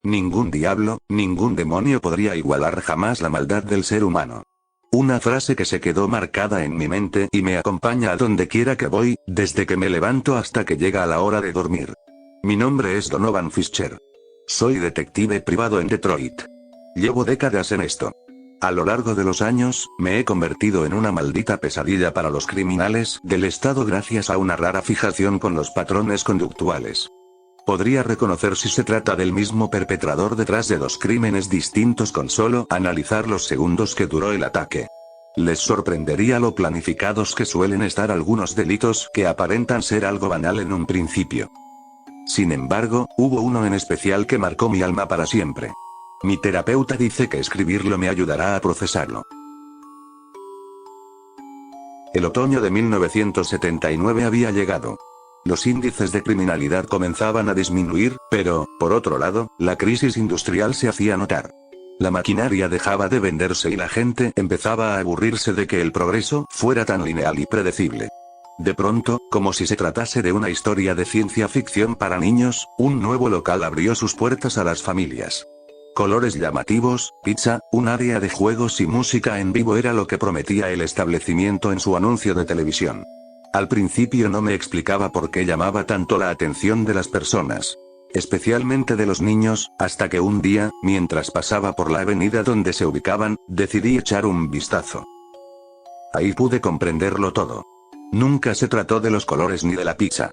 Ningún diablo, ningún demonio podría igualar jamás la maldad del ser humano. Una frase que se quedó marcada en mi mente y me acompaña a donde quiera que voy, desde que me levanto hasta que llega la hora de dormir. Mi nombre es Donovan Fischer. Soy detective privado en Detroit. Llevo décadas en esto. A lo largo de los años, me he convertido en una maldita pesadilla para los criminales del estado gracias a una rara fijación con los patrones conductuales. Podría reconocer si se trata del mismo perpetrador detrás de dos crímenes distintos con solo analizar los segundos que duró el ataque. Les sorprendería lo planificados que suelen estar algunos delitos que aparentan ser algo banal en un principio. Sin embargo, hubo uno en especial que marcó mi alma para siempre. Mi terapeuta dice que escribirlo me ayudará a procesarlo. El otoño de 1979 había llegado. Los índices de criminalidad comenzaban a disminuir, pero, por otro lado, la crisis industrial se hacía notar. La maquinaria dejaba de venderse y la gente empezaba a aburrirse de que el progreso fuera tan lineal y predecible. De pronto, como si se tratase de una historia de ciencia ficción para niños, un nuevo local abrió sus puertas a las familias. Colores llamativos, pizza, un área de juegos y música en vivo era lo que prometía el establecimiento en su anuncio de televisión. Al principio no me explicaba por qué llamaba tanto la atención de las personas, especialmente de los niños, hasta que un día, mientras pasaba por la avenida donde se ubicaban, decidí echar un vistazo. Ahí pude comprenderlo todo. Nunca se trató de los colores ni de la pizza.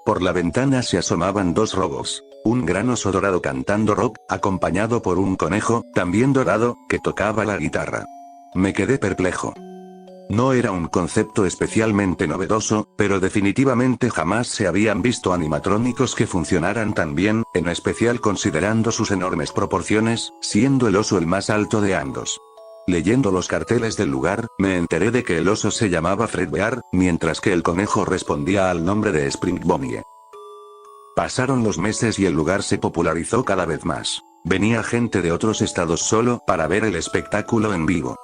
Por la ventana se asomaban dos robots. Un gran oso dorado cantando rock, acompañado por un conejo, también dorado, que tocaba la guitarra. Me quedé perplejo. No era un concepto especialmente novedoso, pero definitivamente jamás se habían visto animatrónicos que funcionaran tan bien, en especial considerando sus enormes proporciones, siendo el oso el más alto de ambos. Leyendo los carteles del lugar, me enteré de que el oso se llamaba Fred Bear, mientras que el conejo respondía al nombre de Spring Bonnie. Pasaron los meses y el lugar se popularizó cada vez más. Venía gente de otros estados solo para ver el espectáculo en vivo.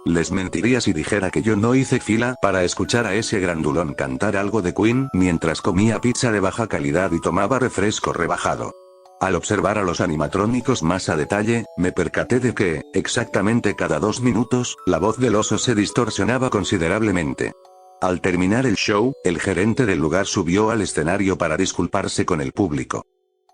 Les mentiría si dijera que yo no hice fila para escuchar a ese grandulón cantar algo de Queen mientras comía pizza de baja calidad y tomaba refresco rebajado. Al observar a los animatrónicos más a detalle, me percaté de que, exactamente cada 2 minutos, la voz del oso se distorsionaba considerablemente. Al terminar el show, el gerente del lugar subió al escenario para disculparse con el público.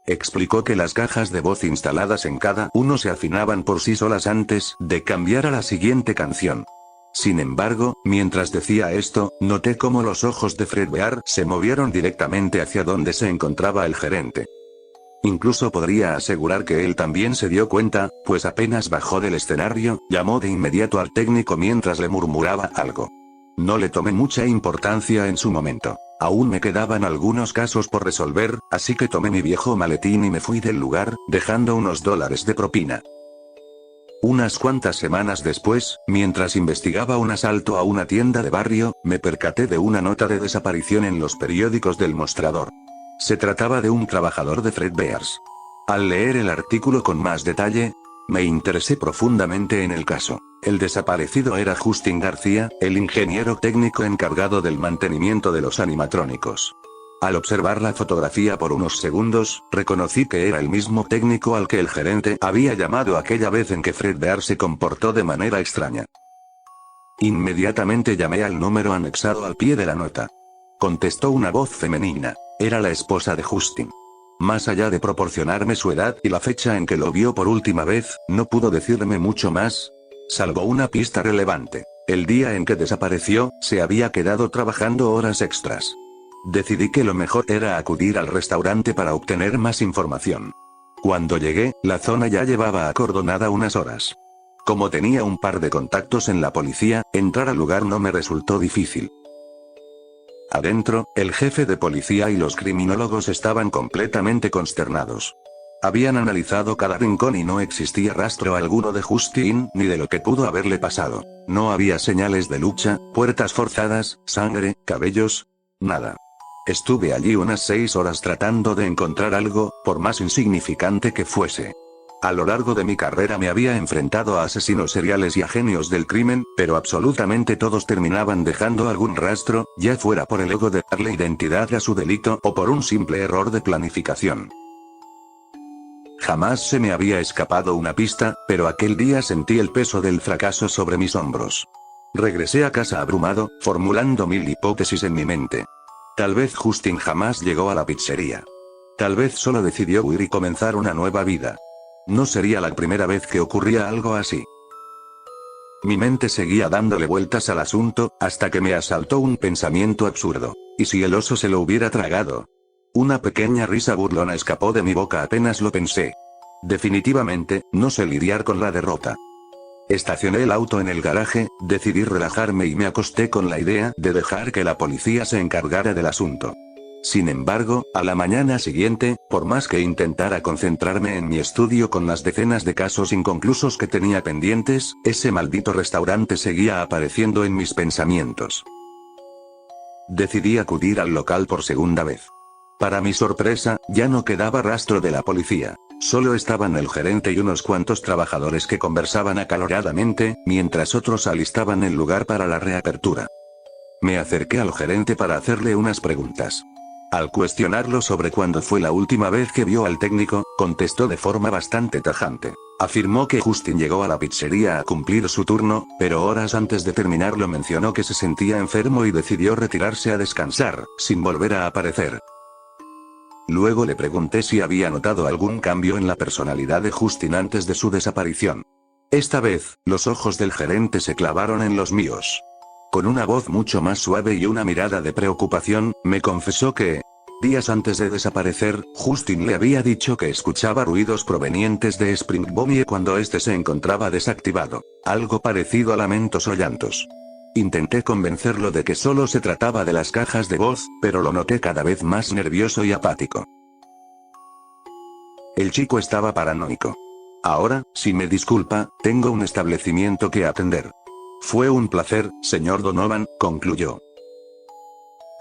Explicó que las cajas de voz instaladas en cada uno se afinaban por sí solas antes de cambiar a la siguiente canción. Sin embargo, mientras decía esto, noté cómo los ojos de Fred Bear se movieron directamente hacia donde se encontraba el gerente. Incluso podría asegurar que él también se dio cuenta, pues apenas bajó del escenario, llamó de inmediato al técnico mientras le murmuraba algo. No le tomé mucha importancia en su momento. Aún me quedaban algunos casos por resolver, así que tomé mi viejo maletín y me fui del lugar, dejando unos $1 de propina. Unas cuantas semanas después, mientras investigaba un asalto a una tienda de barrio, me percaté de una nota de desaparición en los periódicos del mostrador. Se trataba de un trabajador de Fred Bears. Al leer el artículo con más detalle, me interesé profundamente en el caso. El desaparecido era Justin García, el ingeniero técnico encargado del mantenimiento de los animatrónicos. Al observar la fotografía por unos segundos, reconocí que era el mismo técnico al que el gerente había llamado aquella vez en que Fred Bear se comportó de manera extraña. Inmediatamente llamé al número anexado al pie de la nota. Contestó una voz femenina. Era la esposa de Justin. Más allá de proporcionarme su edad y la fecha en que lo vio por última vez, no pudo decirme mucho más, salvo una pista relevante. El día en que desapareció, se había quedado trabajando horas extras. Decidí que lo mejor era acudir al restaurante para obtener más información. Cuando llegué, la zona ya llevaba acordonada unas horas. Como tenía un par de contactos en la policía, entrar al lugar no me resultó difícil. Adentro, el jefe de policía y los criminólogos estaban completamente consternados. Habían analizado cada rincón y no existía rastro alguno de Justin ni de lo que pudo haberle pasado. No había señales de lucha, puertas forzadas, sangre, cabellos, nada. Estuve allí unas 6 horas tratando de encontrar algo, por más insignificante que fuese. A lo largo de mi carrera me había enfrentado a asesinos seriales y a genios del crimen, pero absolutamente todos terminaban dejando algún rastro, ya fuera por el ego de darle identidad a su delito o por un simple error de planificación. Jamás se me había escapado una pista, pero aquel día sentí el peso del fracaso sobre mis hombros. Regresé a casa abrumado, formulando mil hipótesis en mi mente. Tal vez Justin jamás llegó a la pizzería. Tal vez solo decidió huir y comenzar una nueva vida. No sería la primera vez que ocurría algo así. Mi mente seguía dándole vueltas al asunto, hasta que me asaltó un pensamiento absurdo. ¿Y si el oso se lo hubiera tragado? Una pequeña risa burlona escapó de mi boca apenas lo pensé. Definitivamente, no sé lidiar con la derrota. Estacioné el auto en el garaje, decidí relajarme y me acosté con la idea de dejar que la policía se encargara del asunto. Sin embargo, a la mañana siguiente, por más que intentara concentrarme en mi estudio con las decenas de casos inconclusos que tenía pendientes, ese maldito restaurante seguía apareciendo en mis pensamientos. Decidí acudir al local por segunda vez. Para mi sorpresa, ya no quedaba rastro de la policía. Solo estaban el gerente y unos cuantos trabajadores que conversaban acaloradamente, mientras otros alistaban el lugar para la reapertura. Me acerqué al gerente para hacerle unas preguntas. Al cuestionarlo sobre cuándo fue la última vez que vio al técnico, contestó de forma bastante tajante. Afirmó que Justin llegó a la pizzería a cumplir su turno, pero horas antes de terminarlo mencionó que se sentía enfermo y decidió retirarse a descansar, sin volver a aparecer. Luego le pregunté si había notado algún cambio en la personalidad de Justin antes de su desaparición. Esta vez, los ojos del gerente se clavaron en los míos. Con una voz mucho más suave y una mirada de preocupación, me confesó que, días antes de desaparecer, Justin le había dicho que escuchaba ruidos provenientes de Springbok cuando este se encontraba desactivado, algo parecido a lamentos o llantos. Intenté convencerlo de que solo se trataba de las cajas de voz, pero lo noté cada vez más nervioso y apático. El chico estaba paranoico. Ahora, si me disculpa, tengo un establecimiento que atender. Fue un placer, señor Donovan, concluyó.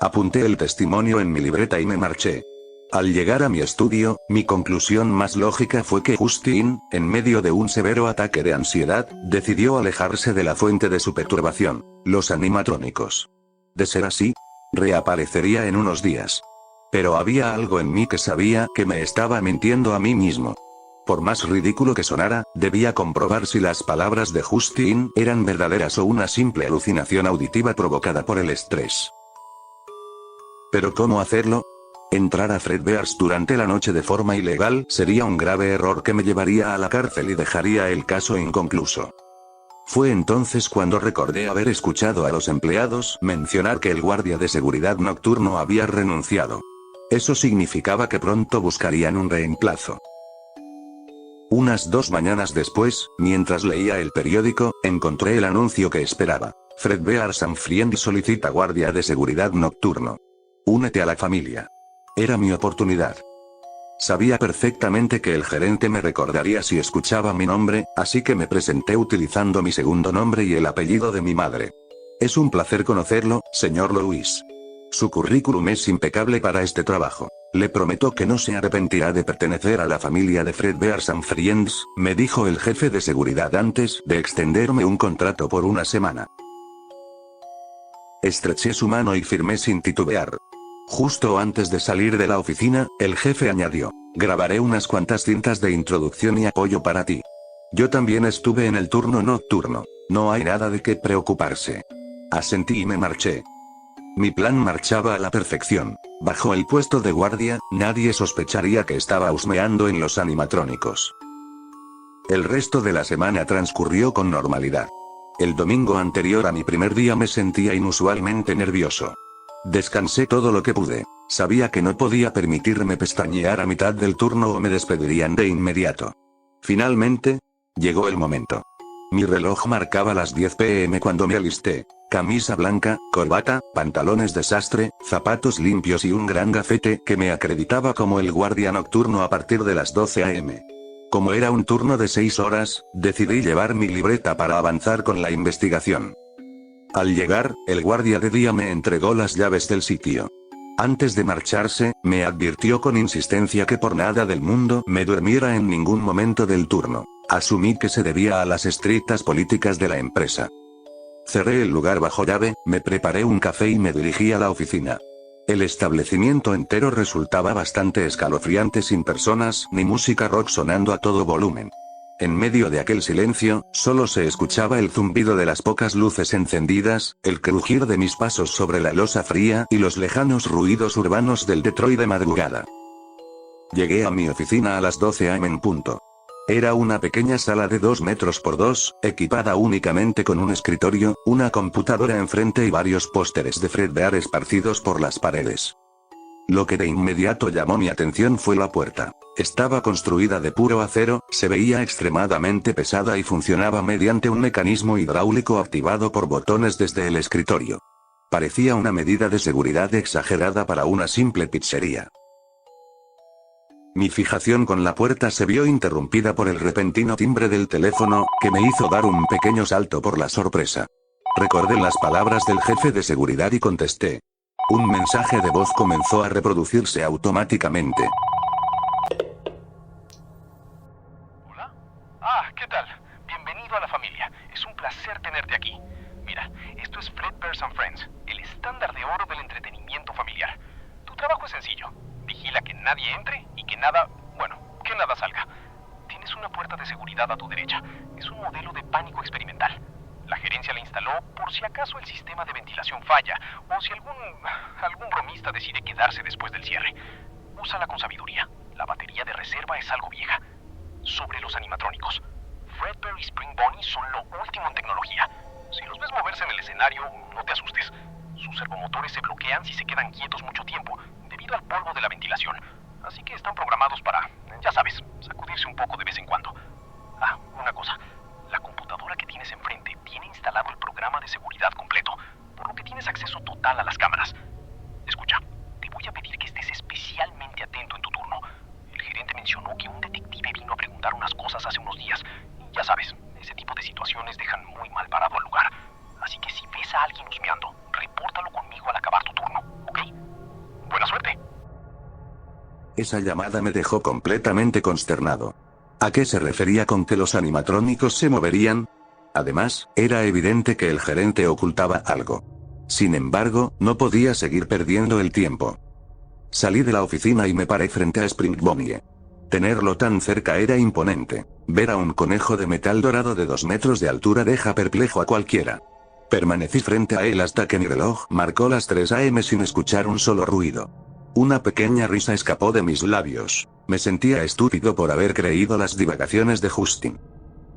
Apunté el testimonio en mi libreta y me marché. Al llegar a mi estudio, mi conclusión más lógica fue que Justin, en medio de un severo ataque de ansiedad, decidió alejarse de la fuente de su perturbación, los animatrónicos. De ser así, reaparecería en unos días. Pero había algo en mí que sabía que me estaba mintiendo a mí mismo. Por más ridículo que sonara, debía comprobar si las palabras de Justin eran verdaderas o una simple alucinación auditiva provocada por el estrés. ¿Pero cómo hacerlo? Entrar a Fredbear's durante la noche de forma ilegal sería un grave error que me llevaría a la cárcel y dejaría el caso inconcluso. Fue entonces cuando recordé haber escuchado a los empleados mencionar que el guardia de seguridad nocturno había renunciado. Eso significaba que pronto buscarían un reemplazo. Unas 2 mañanas después, mientras leía el periódico, encontré el anuncio que esperaba. Fredbear's and Friends solicita guardia de seguridad nocturno. Únete a la familia. Era mi oportunidad. Sabía perfectamente que el gerente me recordaría si escuchaba mi nombre, así que me presenté utilizando mi segundo nombre y el apellido de mi madre. Es un placer conocerlo, señor Lewis. Su currículum es impecable para este trabajo. Le prometo que no se arrepentirá de pertenecer a la familia de Fredbear's and Friends, me dijo el jefe de seguridad antes de extenderme un contrato por una semana. Estreché su mano y firmé sin titubear. Justo antes de salir de la oficina, el jefe añadió: grabaré unas cuantas cintas de introducción y apoyo para ti. Yo también estuve en el turno nocturno. No hay nada de qué preocuparse. Asentí y me marché. Mi plan marchaba a la perfección. Bajo el puesto de guardia, nadie sospecharía que estaba husmeando en los animatrónicos. El resto de la semana transcurrió con normalidad. El domingo anterior a mi primer día me sentía inusualmente nervioso. Descansé todo lo que pude. Sabía que no podía permitirme pestañear a mitad del turno o me despedirían de inmediato. Finalmente, llegó el momento. Mi reloj marcaba las 10 p.m. cuando me alisté. Camisa blanca, corbata, pantalones de sastre, zapatos limpios y un gran gafete que me acreditaba como el guardia nocturno a partir de las 12 a.m. Como era un turno de 6 horas, decidí llevar mi libreta para avanzar con la investigación. Al llegar, el guardia de día me entregó las llaves del sitio. Antes de marcharse, me advirtió con insistencia que por nada del mundo me durmiera en ningún momento del turno. Asumí que se debía a las estrictas políticas de la empresa. Cerré el lugar bajo llave, me preparé un café y me dirigí a la oficina. El establecimiento entero resultaba bastante escalofriante sin personas ni música rock sonando a todo volumen. En medio de aquel silencio, solo se escuchaba el zumbido de las pocas luces encendidas, el crujir de mis pasos sobre la losa fría y los lejanos ruidos urbanos del Detroit de madrugada. Llegué a mi oficina a las 12 am en punto. Era una pequeña sala de 2 metros por 2, equipada únicamente con un escritorio, una computadora enfrente y varios pósteres de Fred Bear esparcidos por las paredes. Lo que de inmediato llamó mi atención fue la puerta. Estaba construida de puro acero, se veía extremadamente pesada y funcionaba mediante un mecanismo hidráulico activado por botones desde el escritorio. Parecía una medida de seguridad exagerada para una simple pizzería. Mi fijación con la puerta se vio interrumpida por el repentino timbre del teléfono, que me hizo dar un pequeño salto por la sorpresa. Recordé las palabras del jefe de seguridad y contesté. Un mensaje de voz comenzó a reproducirse automáticamente. ¿Hola? ¿Qué tal? Bienvenido a la familia. Es un placer tenerte aquí. Mira, esto es Fred Bear & Friends, el estándar de oro del entretenimiento familiar. Tu trabajo es sencillo. Vigila que nadie entre y que nada salga. Tienes una puerta de seguridad a tu derecha. Es un modelo de pánico experimental. La gerencia la instaló por si acaso el sistema de ventilación falla, o si algún bromista decide quedarse después del cierre. Úsala con sabiduría. La batería de reserva es algo vieja. Sobre los animatrónicos. Fredbear y Spring Bonnie son lo último en tecnología. Si los ves moverse en el escenario, no te asustes. Sus servomotores se bloquean si se quedan quietos mucho tiempo, debido al polvo de la ventilación. Así que están programados para, ya sabes, sacudirse un poco de vez en cuando. Una cosa. La computadora que tienes enfrente tiene instalado el programa de seguridad completo, por lo que tienes acceso total a las cámaras. Escucha, te voy a pedir que estés especialmente atento en tu turno. El gerente mencionó que un detective vino a preguntar unas cosas hace unos días. Y ya sabes, ese tipo de situaciones dejan muy mal parado al lugar. Así que si ves a alguien husmeando, repórtalo conmigo al acabar tu turno, ¿ok? Buena suerte. Esa llamada me dejó completamente consternado. ¿A qué se refería con que los animatrónicos se moverían? Además, era evidente que el gerente ocultaba algo. Sin embargo, no podía seguir perdiendo el tiempo. Salí de la oficina y me paré frente a Spring Bonnie. Tenerlo tan cerca era imponente. Ver a un conejo de metal dorado de 2 metros de altura deja perplejo a cualquiera. Permanecí frente a él hasta que mi reloj marcó las 3 am sin escuchar un solo ruido. Una pequeña risa escapó de mis labios. Me sentía estúpido por haber creído las divagaciones de Justin.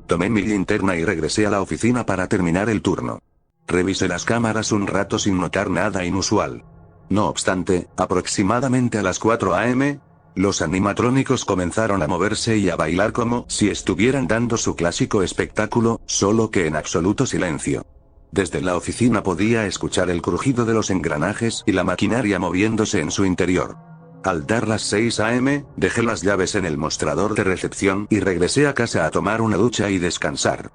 Tomé mi linterna y regresé a la oficina para terminar el turno. Revisé las cámaras un rato sin notar nada inusual. No obstante, aproximadamente a las 4 am, los animatrónicos comenzaron a moverse y a bailar como si estuvieran dando su clásico espectáculo, solo que en absoluto silencio. Desde la oficina podía escuchar el crujido de los engranajes y la maquinaria moviéndose en su interior. Al dar las 6 am, dejé las llaves en el mostrador de recepción y regresé a casa a tomar una ducha y descansar.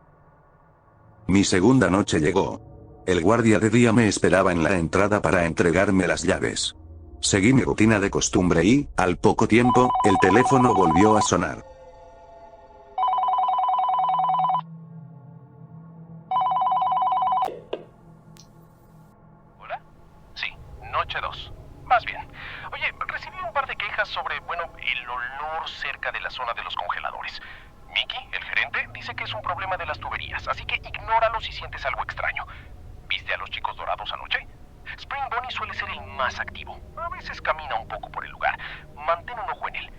Mi segunda noche llegó. El guardia de día me esperaba en la entrada para entregarme las llaves. Seguí mi rutina de costumbre y, al poco tiempo, el teléfono volvió a sonar. ¿Hola? Sí, noche 2. Más bien. Oye, recibí un par de quejas sobre, el olor cerca de la zona de los congeladores. Mickey, el gerente, dice que es un problema de las tuberías, así que ignóralo si sientes algo extraño. ¿Viste a los chicos dorados anoche? Spring Bonnie suele ser el más activo. A veces camina un poco por el lugar. Mantén un ojo en él.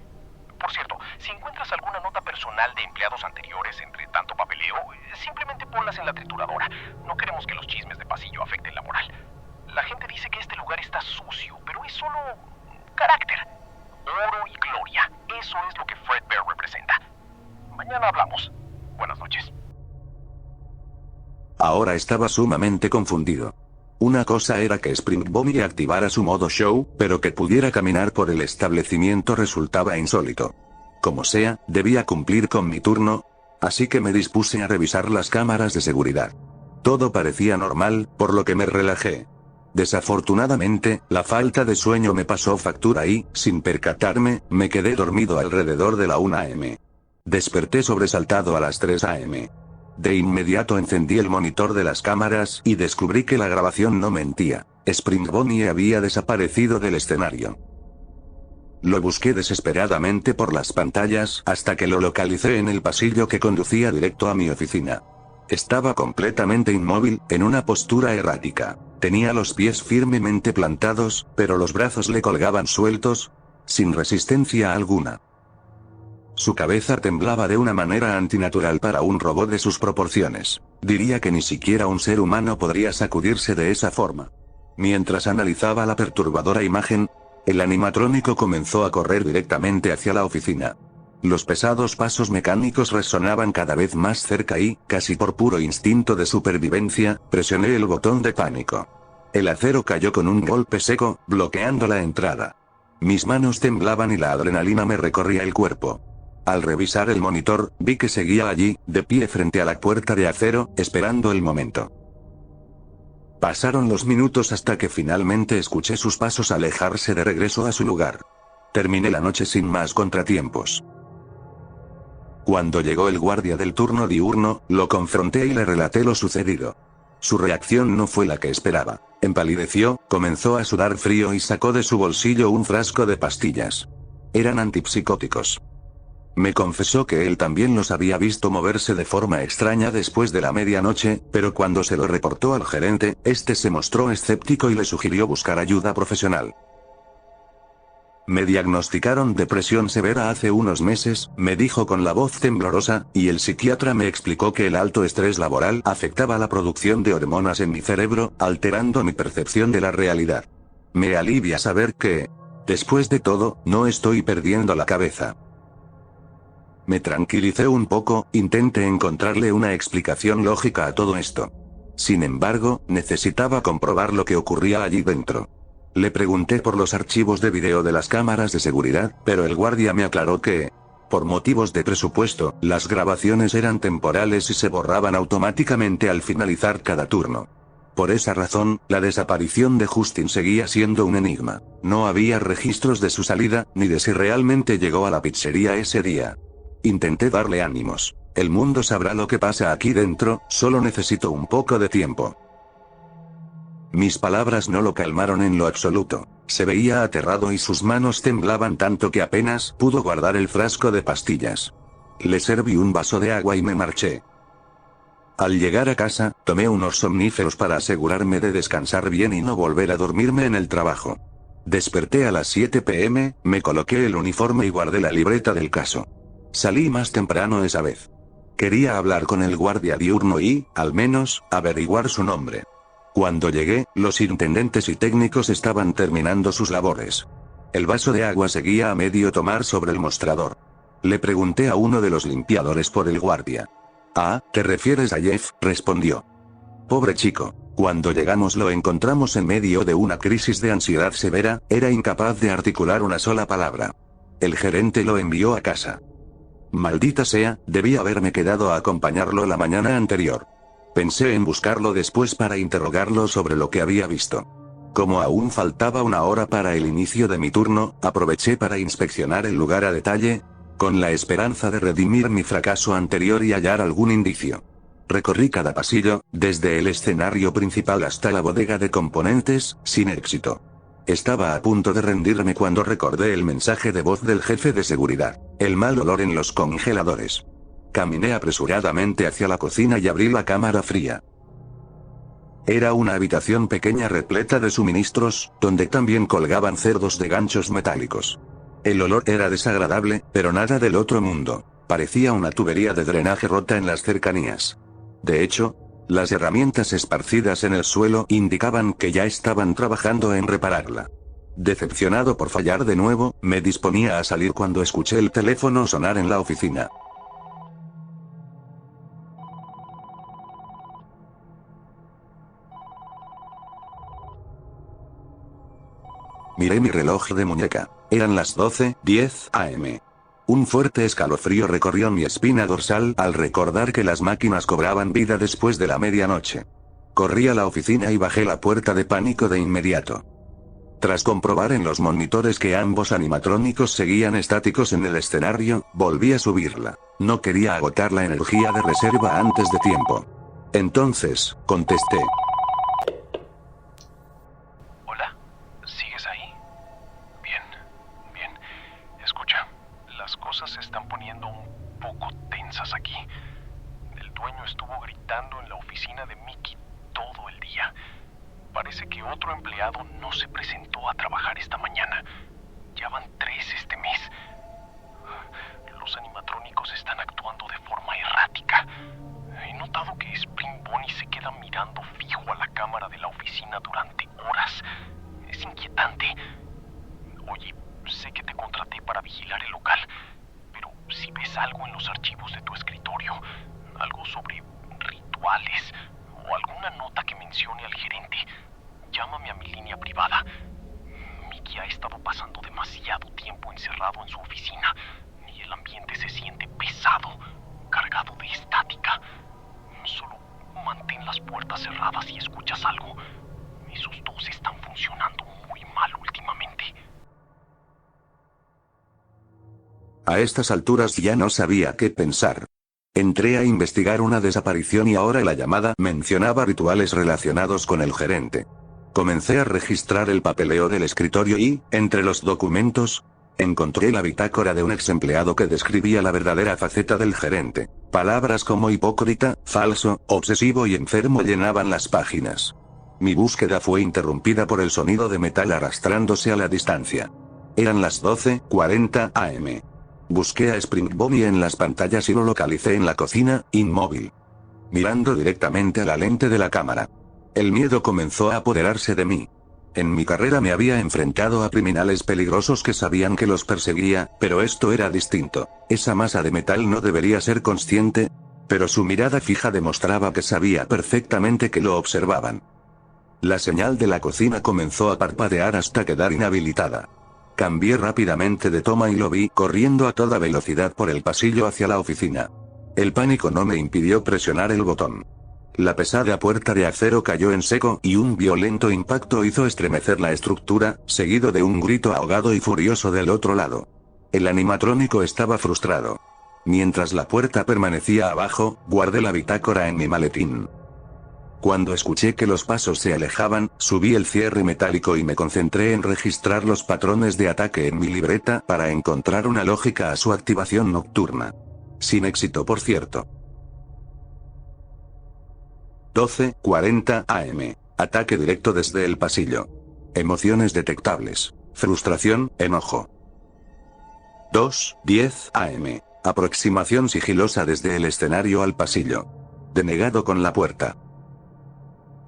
Por cierto, si encuentras alguna nota personal de empleados anteriores entre tanto papeleo, simplemente ponlas en la trituradora. No queremos que los chismes de pasillo afecten la moral. La gente dice que este lugar está sucio, pero es solo carácter. Oro y gloria. Eso es lo que Fred Bear representa. Mañana hablamos. Buenas noches. Ahora estaba sumamente confundido. Una cosa era que Spring Bonnie activara su modo show, pero que pudiera caminar por el establecimiento resultaba insólito. Como sea, debía cumplir con mi turno, así que me dispuse a revisar las cámaras de seguridad. Todo parecía normal, por lo que me relajé. Desafortunadamente, la falta de sueño me pasó factura y, sin percatarme, me quedé dormido alrededor de la 1 am. Desperté sobresaltado a las 3 am. De inmediato encendí el monitor de las cámaras y descubrí que la grabación no mentía. Spring Bonnie había desaparecido del escenario. Lo busqué desesperadamente por las pantallas hasta que lo localicé en el pasillo que conducía directo a mi oficina. Estaba completamente inmóvil, en una postura errática. Tenía los pies firmemente plantados, pero los brazos le colgaban sueltos, sin resistencia alguna. Su cabeza temblaba de una manera antinatural para un robot de sus proporciones. Diría que ni siquiera un ser humano podría sacudirse de esa forma. Mientras analizaba la perturbadora imagen, el animatrónico comenzó a correr directamente hacia la oficina. Los pesados pasos mecánicos resonaban cada vez más cerca y, casi por puro instinto de supervivencia, presioné el botón de pánico. El acero cayó con un golpe seco, bloqueando la entrada. Mis manos temblaban y la adrenalina me recorría el cuerpo. Al revisar el monitor, vi que seguía allí, de pie frente a la puerta de acero, esperando el momento. Pasaron los minutos hasta que finalmente escuché sus pasos alejarse de regreso a su lugar. Terminé la noche sin más contratiempos. Cuando llegó el guardia del turno diurno, lo confronté y le relaté lo sucedido. Su reacción no fue la que esperaba. Empalideció, comenzó a sudar frío y sacó de su bolsillo un frasco de pastillas. Eran antipsicóticos. Me confesó que él también los había visto moverse de forma extraña después de la medianoche, pero cuando se lo reportó al gerente, este se mostró escéptico y le sugirió buscar ayuda profesional. Me diagnosticaron depresión severa hace unos meses, me dijo con la voz temblorosa, y el psiquiatra me explicó que el alto estrés laboral afectaba la producción de hormonas en mi cerebro, alterando mi percepción de la realidad. Me alivia saber que, después de todo, no estoy perdiendo la cabeza. Me tranquilicé un poco, intenté encontrarle una explicación lógica a todo esto. Sin embargo, necesitaba comprobar lo que ocurría allí dentro. Le pregunté por los archivos de video de las cámaras de seguridad, pero el guardia me aclaró que, por motivos de presupuesto, las grabaciones eran temporales y se borraban automáticamente al finalizar cada turno. Por esa razón, la desaparición de Justin seguía siendo un enigma. No había registros de su salida, ni de si realmente llegó a la pizzería ese día. Intenté darle ánimos. El mundo sabrá lo que pasa aquí dentro, solo necesito un poco de tiempo. Mis palabras no lo calmaron en lo absoluto. Se veía aterrado y sus manos temblaban tanto que apenas pudo guardar el frasco de pastillas. Le serví un vaso de agua y me marché. Al llegar a casa, tomé unos somníferos para asegurarme de descansar bien y no volver a dormirme en el trabajo. Desperté a las 7 p.m., me coloqué el uniforme y guardé la libreta del caso. Salí más temprano esa vez. Quería hablar con el guardia diurno y, al menos, averiguar su nombre. Cuando llegué, los intendentes y técnicos estaban terminando sus labores. El vaso de agua seguía a medio tomar sobre el mostrador. Le pregunté a uno de los limpiadores por el guardia. «Ah, ¿te refieres a Jeff?», respondió. «Pobre chico. Cuando llegamos lo encontramos en medio de una crisis de ansiedad severa, era incapaz de articular una sola palabra. El gerente lo envió a casa. Maldita sea, debí haberme quedado a acompañarlo la mañana anterior. Pensé en buscarlo después para interrogarlo sobre lo que había visto. Como aún faltaba una hora para el inicio de mi turno, aproveché para inspeccionar el lugar a detalle, con la esperanza de redimir mi fracaso anterior y hallar algún indicio. Recorrí cada pasillo, desde el escenario principal hasta la bodega de componentes, sin éxito. Estaba a punto de rendirme cuando recordé el mensaje de voz del jefe de seguridad. El mal olor en los congeladores. Caminé apresuradamente hacia la cocina y abrí la cámara fría. Era una habitación pequeña repleta de suministros, donde también colgaban cerdos de ganchos metálicos. El olor era desagradable, pero nada del otro mundo. Parecía una tubería de drenaje rota en las cercanías. De hecho, las herramientas esparcidas en el suelo indicaban que ya estaban trabajando en repararla. Decepcionado por fallar de nuevo, me disponía a salir cuando escuché el teléfono sonar en la oficina. Miré mi reloj de muñeca. Eran las 12:10 am. Un fuerte escalofrío recorrió mi espina dorsal al recordar que las máquinas cobraban vida después de la medianoche. Corrí a la oficina y bajé la puerta de pánico de inmediato. Tras comprobar en los monitores que ambos animatrónicos seguían estáticos en el escenario, volví a subirla. No quería agotar la energía de reserva antes de tiempo. Entonces, contesté. Hola, ¿sigues ahí? Bien, bien. Escucha, las cosas se están poniendo un poco tensas aquí. El dueño estuvo gritando en la oficina de Mickey todo el día. Parece que otro empleado no se presentó a trabajar esta mañana. Ya van 3 este mes. Los animatrónicos están actuando de forma errática. He notado que Spring Bonnie se queda mirando fijo a la cámara de la oficina durante horas. Es inquietante. Oye, sé que te contraté para vigilar el local, pero si ves algo en los archivos de tu escritorio, algo sobre rituales o alguna nota que mencione al gerente, llámame a mi línea privada. Mickey ha estado pasando demasiado tiempo encerrado en su oficina y el ambiente se siente pesado, cargado de estática. Solo mantén las puertas cerradas si escuchas algo. Esos 2 están funcionando muy mal últimamente. A estas alturas ya no sabía qué pensar. Entré a investigar una desaparición y ahora la llamada mencionaba rituales relacionados con el gerente. Comencé a registrar el papeleo del escritorio y, entre los documentos, encontré la bitácora de un ex empleado que describía la verdadera faceta del gerente. Palabras como hipócrita, falso, obsesivo y enfermo llenaban las páginas. Mi búsqueda fue interrumpida por el sonido de metal arrastrándose a la distancia. Eran las 12:40 am. Busqué a Spring Bonnie en las pantallas y lo localicé en la cocina, inmóvil, mirando directamente a la lente de la cámara. El miedo comenzó a apoderarse de mí. En mi carrera me había enfrentado a criminales peligrosos que sabían que los perseguía, pero esto era distinto. Esa masa de metal no debería ser consciente, pero su mirada fija demostraba que sabía perfectamente que lo observaban. La señal de la cocina comenzó a parpadear hasta quedar inhabilitada. Cambié rápidamente de toma y lo vi corriendo a toda velocidad por el pasillo hacia la oficina. El pánico no me impidió presionar el botón. La pesada puerta de acero cayó en seco y un violento impacto hizo estremecer la estructura, seguido de un grito ahogado y furioso del otro lado. El animatrónico estaba frustrado. Mientras la puerta permanecía abajo, guardé la bitácora en mi maletín. Cuando escuché que los pasos se alejaban, subí el cierre metálico y me concentré en registrar los patrones de ataque en mi libreta para encontrar una lógica a su activación nocturna. Sin éxito, por cierto. 12:40 am. Ataque directo desde el pasillo. Emociones detectables. Frustración, enojo. 2:10 am. Aproximación sigilosa desde el escenario al pasillo. Denegado con la puerta.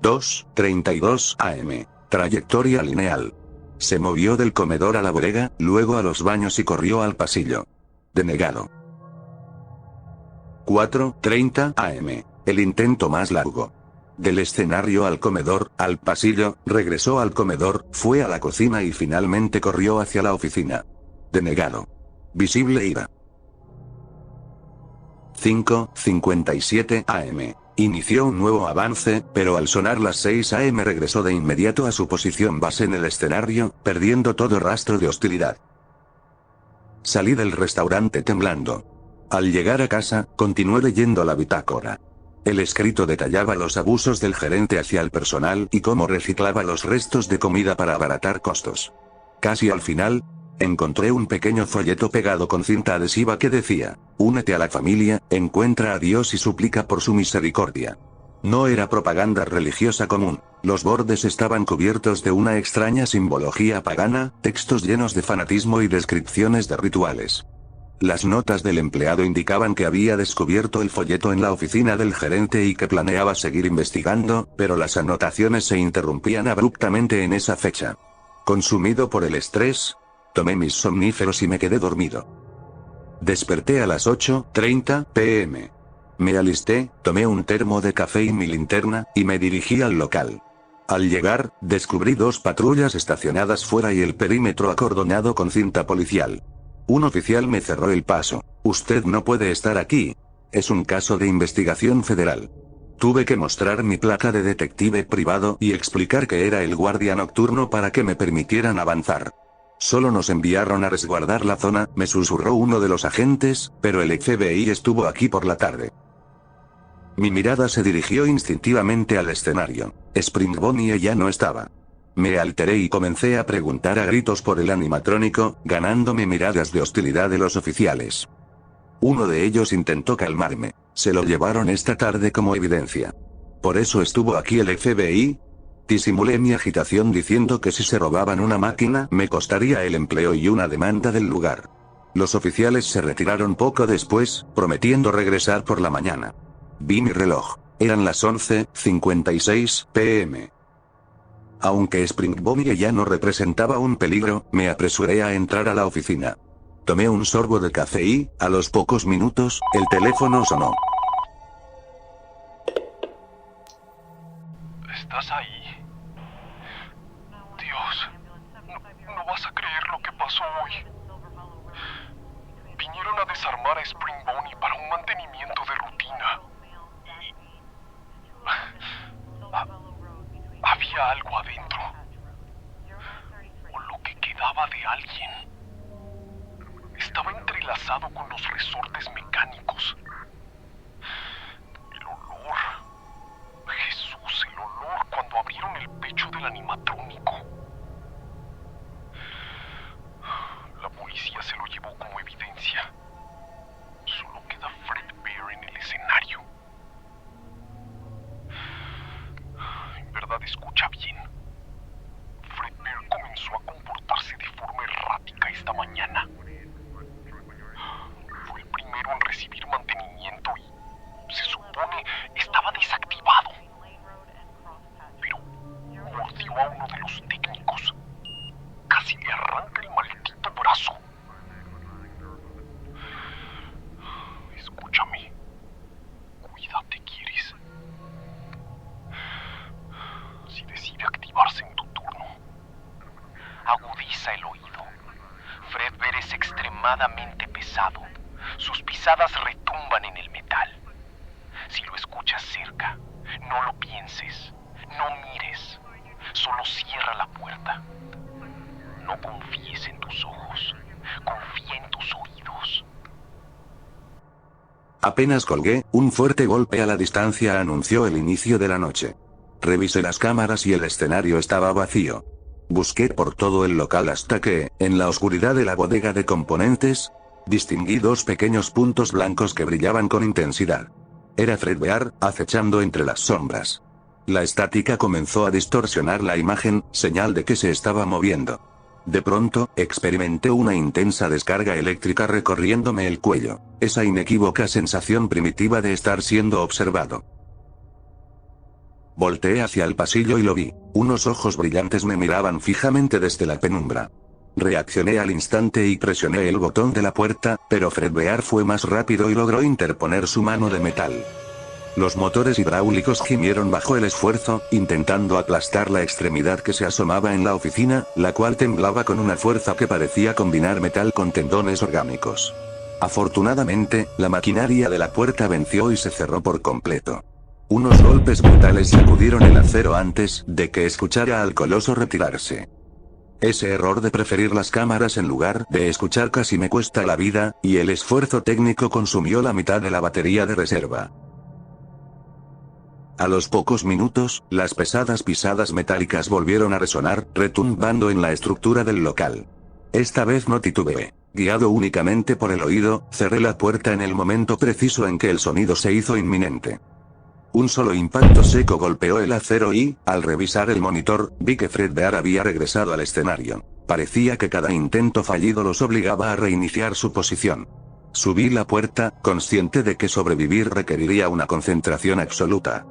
2:32 am. Trayectoria lineal. Se movió del comedor a la bodega, luego a los baños y corrió al pasillo. Denegado. 4:30 am. El intento más largo. Del escenario al comedor, al pasillo, regresó al comedor, fue a la cocina y finalmente corrió hacia la oficina. Denegado. Visible ira. 5:57 am. Inició un nuevo avance, pero al sonar las 6 am regresó de inmediato a su posición base en el escenario, perdiendo todo rastro de hostilidad. Salí del restaurante temblando. Al llegar a casa, continué leyendo la bitácora. El escrito detallaba los abusos del gerente hacia el personal y cómo reciclaba los restos de comida para abaratar costos. Casi al final, encontré un pequeño folleto pegado con cinta adhesiva que decía: únete a la familia, encuentra a Dios y suplica por su misericordia. No era propaganda religiosa común. Los bordes estaban cubiertos de una extraña simbología pagana, textos llenos de fanatismo y descripciones de rituales. Las notas del empleado indicaban que había descubierto el folleto en la oficina del gerente y que planeaba seguir investigando, pero las anotaciones se interrumpían abruptamente en esa fecha. Consumido por el estrés, tomé mis somníferos y me quedé dormido. Desperté a las 8:30 p.m. Me alisté, tomé un termo de café y mi linterna, y me dirigí al local. Al llegar, descubrí 2 patrullas estacionadas fuera y el perímetro acordonado con cinta policial. Un oficial me cerró el paso. Usted no puede estar aquí. Es un caso de investigación federal. Tuve que mostrar mi placa de detective privado y explicar que era el guardia nocturno para que me permitieran avanzar. Solo nos enviaron a resguardar la zona, me susurró uno de los agentes, pero el FBI estuvo aquí por la tarde. Mi mirada se dirigió instintivamente al escenario. Spring Bonnie ya no estaba. Me alteré y comencé a preguntar a gritos por el animatrónico, ganándome miradas de hostilidad de los oficiales. Uno de ellos intentó calmarme. Se lo llevaron esta tarde como evidencia. ¿Por eso estuvo aquí el FBI? Disimulé mi agitación diciendo que si se robaban una máquina me costaría el empleo y una demanda del lugar. Los oficiales se retiraron poco después, prometiendo regresar por la mañana. Vi mi reloj. Eran las 11:56 p.m. Aunque Spring Bonnie ya no representaba un peligro, me apresuré a entrar a la oficina. Tomé un sorbo de café y, a los pocos minutos, el teléfono sonó. ¿Estás ahí? Dios, no vas a creer lo que pasó hoy. Vinieron a desarmar a Spring Bonnie para un mantenimiento de rutina. Había algo adentro. O lo que quedaba de alguien. Estaba entrelazado con los resortes mecánicos. El olor. Jesús, el olor cuando abrieron el pecho del animatrónico. La policía se lo llevó como evidencia. Solo queda Fred Bear en el escenario. En verdad, escucha bien. Fred Bear comenzó a comportarse de forma errática esta mañana. Fue el primero en recibir mantenimiento y, se supone, estaba desactivado. Pero mordió a uno de los técnicos. Casi le arranca el maldito brazo. Escúchame. Cuídate, ¿quieres? Si decide activarse en tu turno, agudiza el oído. Fred Bear es extremadamente pesado. Sus pisadas retumban en el metal. Si lo escuchas cerca, no lo pienses, no mires, solo cierra la puerta. No confíes en tus ojos, confía en tus oídos. Apenas colgué, un fuerte golpe a la distancia anunció el inicio de la noche. Revisé las cámaras y el escenario estaba vacío. Busqué por todo el local hasta que, en la oscuridad de la bodega de componentes, distinguí dos pequeños puntos blancos que brillaban con intensidad. Era Fred Bear, acechando entre las sombras. La estática comenzó a distorsionar la imagen, señal de que se estaba moviendo. De pronto, experimenté una intensa descarga eléctrica recorriéndome el cuello, esa inequívoca sensación primitiva de estar siendo observado. Volteé hacia el pasillo y lo vi. Unos ojos brillantes me miraban fijamente desde la penumbra. Reaccioné al instante y presioné el botón de la puerta, pero Fred Bear fue más rápido y logró interponer su mano de metal. Los motores hidráulicos gimieron bajo el esfuerzo, intentando aplastar la extremidad que se asomaba en la oficina, la cual temblaba con una fuerza que parecía combinar metal con tendones orgánicos. Afortunadamente, la maquinaria de la puerta venció y se cerró por completo. Unos golpes brutales sacudieron el acero antes de que escuchara al coloso retirarse. Ese error de preferir las cámaras en lugar de escuchar casi me cuesta la vida, y el esfuerzo técnico consumió la mitad de la batería de reserva. A los pocos minutos, las pesadas pisadas metálicas volvieron a resonar, retumbando en la estructura del local. Esta vez no titubeé. Guiado únicamente por el oído, cerré la puerta en el momento preciso en que el sonido se hizo inminente. Un solo impacto seco golpeó el acero y, al revisar el monitor, vi que Fred Bear había regresado al escenario. Parecía que cada intento fallido los obligaba a reiniciar su posición. Subí la puerta, consciente de que sobrevivir requeriría una concentración absoluta.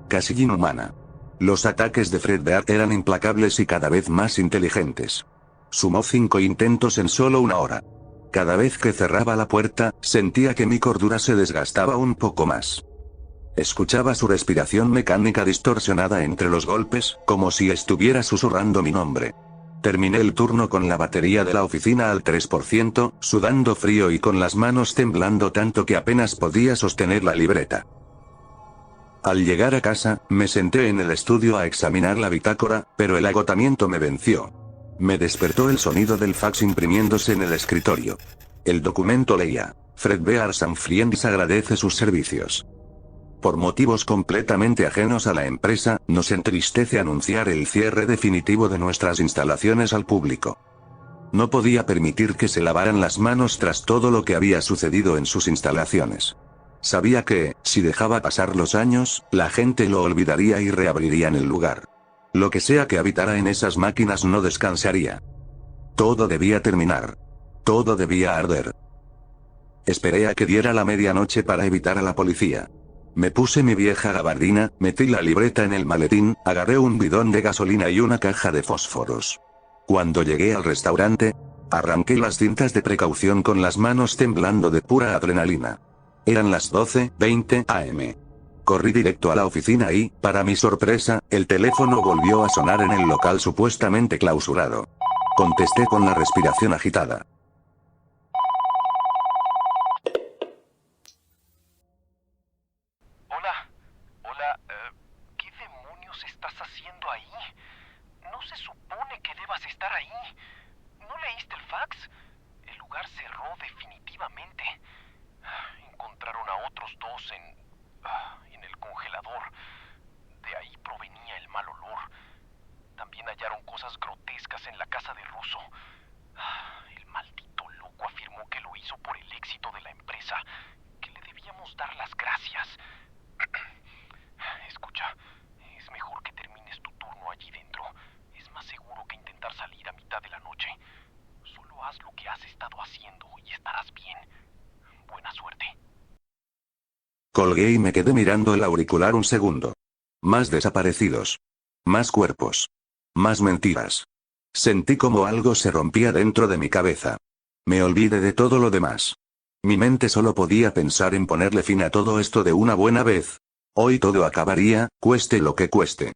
Casi inhumana. Los ataques de Fred Bear eran implacables y cada vez más inteligentes. Sumó 5 intentos en solo una hora. Cada vez que cerraba la puerta, sentía que mi cordura se desgastaba un poco más. Escuchaba su respiración mecánica distorsionada entre los golpes, como si estuviera susurrando mi nombre. Terminé el turno con la batería de la oficina al 3%, sudando frío y con las manos temblando tanto que apenas podía sostener la libreta. Al llegar a casa, me senté en el estudio a examinar la bitácora, pero el agotamiento me venció. Me despertó el sonido del fax imprimiéndose en el escritorio. El documento leía: Fred Bears and Friends agradece sus servicios. Por motivos completamente ajenos a la empresa, nos entristece anunciar el cierre definitivo de nuestras instalaciones al público. No podía permitir que se lavaran las manos tras todo lo que había sucedido en sus instalaciones. Sabía que, si dejaba pasar los años, la gente lo olvidaría y reabrirían el lugar. Lo que sea que habitara en esas máquinas no descansaría. Todo debía terminar. Todo debía arder. Esperé a que diera la medianoche para evitar a la policía. Me puse mi vieja gabardina, metí la libreta en el maletín, agarré un bidón de gasolina y una caja de fósforos. Cuando llegué al restaurante, arranqué las cintas de precaución con las manos temblando de pura adrenalina. Eran las 12:20 am. Corrí directo a la oficina y, para mi sorpresa, el teléfono volvió a sonar en el local supuestamente clausurado. Contesté con la respiración agitada. Hola, ¿qué demonios estás haciendo ahí? No se supone que debas estar ahí. ¿No leíste el fax? El lugar cerró definitivamente. Encontraron a otros dos en el congelador. De ahí provenía el mal olor. También hallaron cosas grotescas en la casa de Russo. El maldito loco afirmó que lo hizo por el éxito de la empresa, que le debíamos dar las gracias. Escucha, es mejor que termines tu turno allí dentro. Es más seguro que intentar salir a mitad de la noche. Solo haz lo que has estado haciendo y estarás bien. Buena suerte. Colgué y me quedé mirando el auricular un segundo. Más desaparecidos. Más cuerpos. Más mentiras. Sentí como algo se rompía dentro de mi cabeza. Me olvidé de todo lo demás. Mi mente solo podía pensar en ponerle fin a todo esto de una buena vez. Hoy todo acabaría, cueste lo que cueste.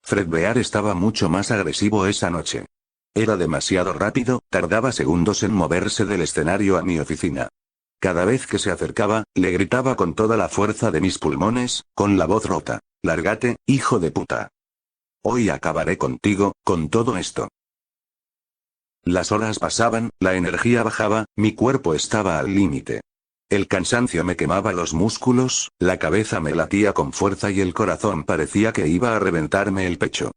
Fred Bear estaba mucho más agresivo esa noche. Era demasiado rápido, tardaba segundos en moverse del escenario a mi oficina. Cada vez que se acercaba, le gritaba con toda la fuerza de mis pulmones, con la voz rota: «Lárgate, hijo de puta. Hoy acabaré contigo, con todo esto». Las horas pasaban, la energía bajaba, mi cuerpo estaba al límite. El cansancio me quemaba los músculos, la cabeza me latía con fuerza y el corazón parecía que iba a reventarme el pecho.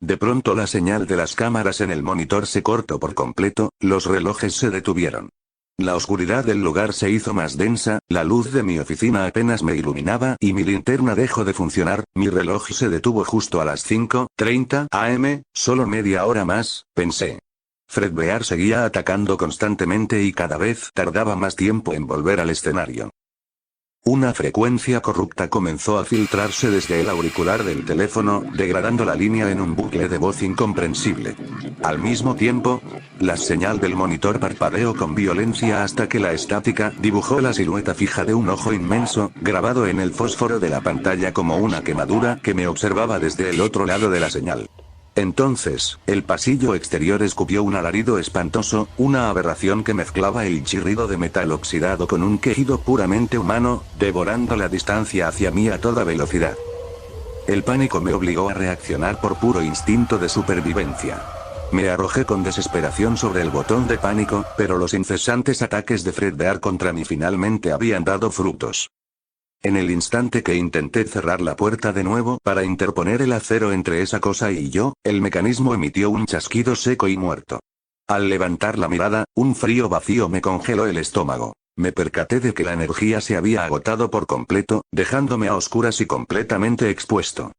De pronto la señal de las cámaras en el monitor se cortó por completo, los relojes se detuvieron. La oscuridad del lugar se hizo más densa, la luz de mi oficina apenas me iluminaba y mi linterna dejó de funcionar, mi reloj se detuvo justo a las 5:30 am, solo media hora más, pensé. Fred Bear seguía atacando constantemente y cada vez tardaba más tiempo en volver al escenario. Una frecuencia corrupta comenzó a filtrarse desde el auricular del teléfono, degradando la línea en un bucle de voz incomprensible. Al mismo tiempo, la señal del monitor parpadeó con violencia hasta que la estática dibujó la silueta fija de un ojo inmenso, grabado en el fósforo de la pantalla como una quemadura que me observaba desde el otro lado de la señal. Entonces, el pasillo exterior escupió un alarido espantoso, una aberración que mezclaba el chirrido de metal oxidado con un quejido puramente humano, devorando la distancia hacia mí a toda velocidad. El pánico me obligó a reaccionar por puro instinto de supervivencia. Me arrojé con desesperación sobre el botón de pánico, pero los incesantes ataques de Fred Bear contra mí finalmente habían dado frutos. En el instante que intenté cerrar la puerta de nuevo para interponer el acero entre esa cosa y yo, el mecanismo emitió un chasquido seco y muerto. Al levantar la mirada, un frío vacío me congeló el estómago. Me percaté de que la energía se había agotado por completo, dejándome a oscuras y completamente expuesto.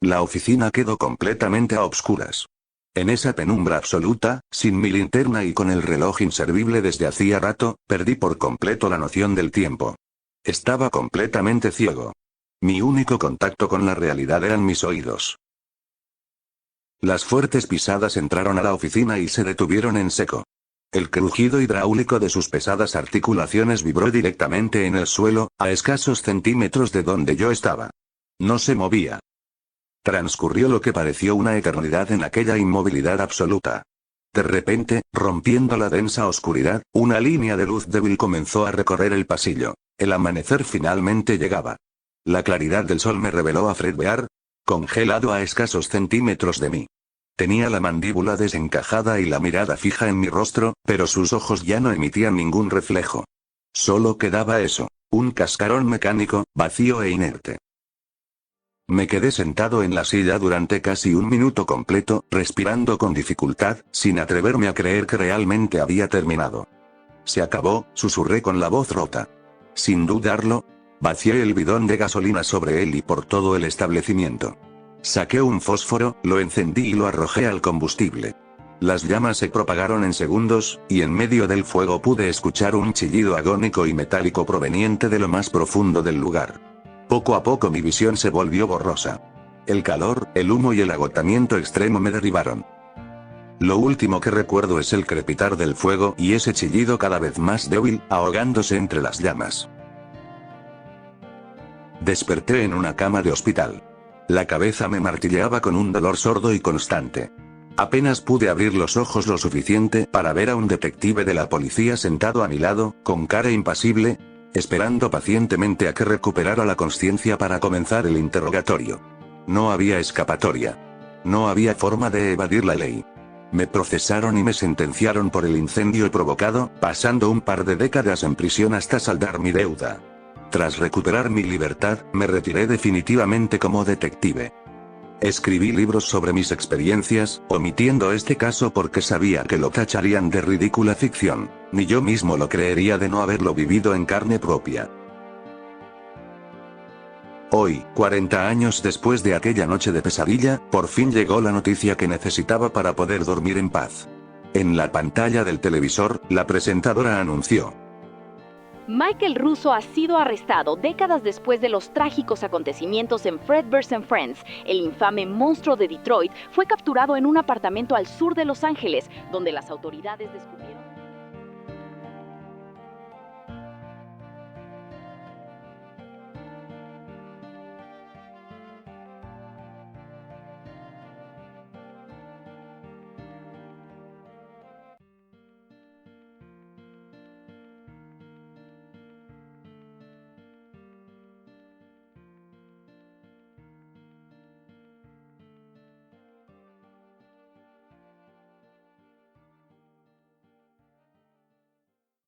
La oficina quedó completamente a oscuras. En esa penumbra absoluta, sin mi linterna y con el reloj inservible desde hacía rato, perdí por completo la noción del tiempo. Estaba completamente ciego. Mi único contacto con la realidad eran mis oídos. Las fuertes pisadas entraron a la oficina y se detuvieron en seco. El crujido hidráulico de sus pesadas articulaciones vibró directamente en el suelo, a escasos centímetros de donde yo estaba. No se movía. Transcurrió lo que pareció una eternidad en aquella inmovilidad absoluta. De repente, rompiendo la densa oscuridad, una línea de luz débil comenzó a recorrer el pasillo. El amanecer finalmente llegaba. La claridad del sol me reveló a Fred Bear, congelado a escasos centímetros de mí. Tenía la mandíbula desencajada y la mirada fija en mi rostro, pero sus ojos ya no emitían ningún reflejo. Solo quedaba eso, un cascarón mecánico, vacío e inerte. Me quedé sentado en la silla durante casi un minuto completo, respirando con dificultad, sin atreverme a creer que realmente había terminado. Se acabó, susurré con la voz rota. Sin dudarlo, vacié el bidón de gasolina sobre él y por todo el establecimiento. Saqué un fósforo, lo encendí y lo arrojé al combustible. Las llamas se propagaron en segundos, y en medio del fuego pude escuchar un chillido agónico y metálico proveniente de lo más profundo del lugar. Poco a poco mi visión se volvió borrosa. El calor, el humo y el agotamiento extremo me derribaron. Lo último que recuerdo es el crepitar del fuego y ese chillido cada vez más débil, ahogándose entre las llamas. Desperté en una cama de hospital. La cabeza me martilleaba con un dolor sordo y constante. Apenas pude abrir los ojos lo suficiente para ver a un detective de la policía sentado a mi lado, con cara impasible, esperando pacientemente a que recuperara la conciencia para comenzar el interrogatorio. No había escapatoria. No había forma de evadir la ley. Me procesaron y me sentenciaron por el incendio provocado, pasando un par de décadas en prisión hasta saldar mi deuda. Tras recuperar mi libertad, me retiré definitivamente como detective. Escribí libros sobre mis experiencias, omitiendo este caso porque sabía que lo tacharían de ridícula ficción. Ni yo mismo lo creería de no haberlo vivido en carne propia. Hoy, 40 años después de aquella noche de pesadilla, por fin llegó la noticia que necesitaba para poder dormir en paz. En la pantalla del televisor, la presentadora anunció: Michael Russo ha sido arrestado décadas después de los trágicos acontecimientos en Fred vs. Friends. El infame monstruo de Detroit fue capturado en un apartamento al sur de Los Ángeles, donde las autoridades descubrieron...